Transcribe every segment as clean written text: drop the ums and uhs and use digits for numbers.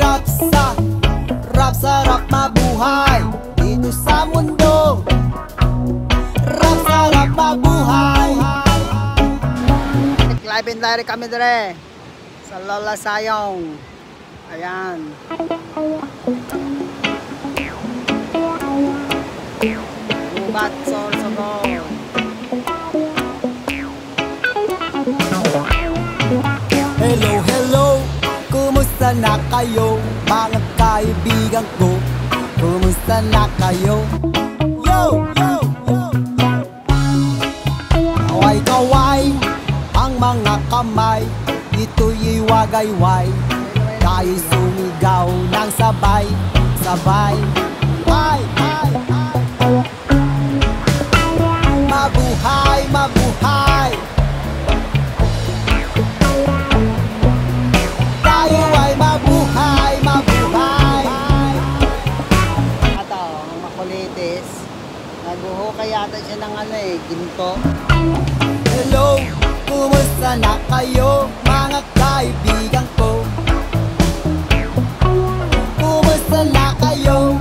Rap sarap mabuhay dito sa mundo. Rap sarap mabuhay. Live and direct kami dire sa Lola Sayong. Ayan. Ubat Sorsogon. Hello, hello. Kumusta na kayo, mga kaibigan ko? Kumusta na kayo? Yo, yo, yo, yo. Kaway-kaway ang mga kamay, ito'y wagayway. Tayo'y sumigaw ng sabay, sabay. Ay, ay, ay. Mabuhay, mabuhay. Tayo ay mabuhay, mabuhay. Ito, ang makulitis. Naghuhukay yata siya ng ginto. Hello, kumusta na kayo, mga kaibigan ko? Kumusta na kayo?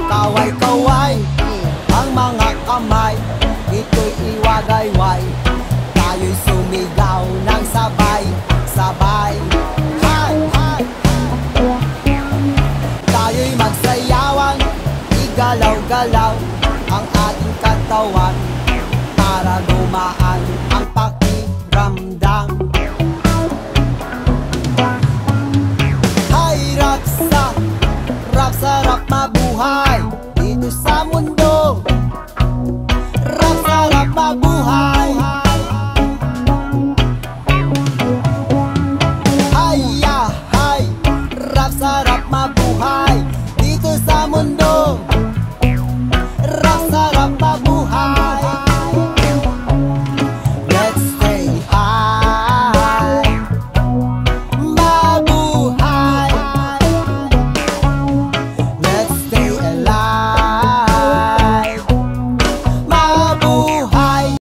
Kaway-kaway ang mga kamay, ito'y iwagayway. Tayo'y sumigaw ng sabay, sabay. Hi, hi. Tayo'y magsayawan, igalaw-galaw ang ating katawan para gumaan ang pakiramdam. Hay, rap sarap mabuhay dito sa mundo. Rap sarap mabuhay. Hay, hay, rap sarap mabuhay dito sa mundo. Rap sarap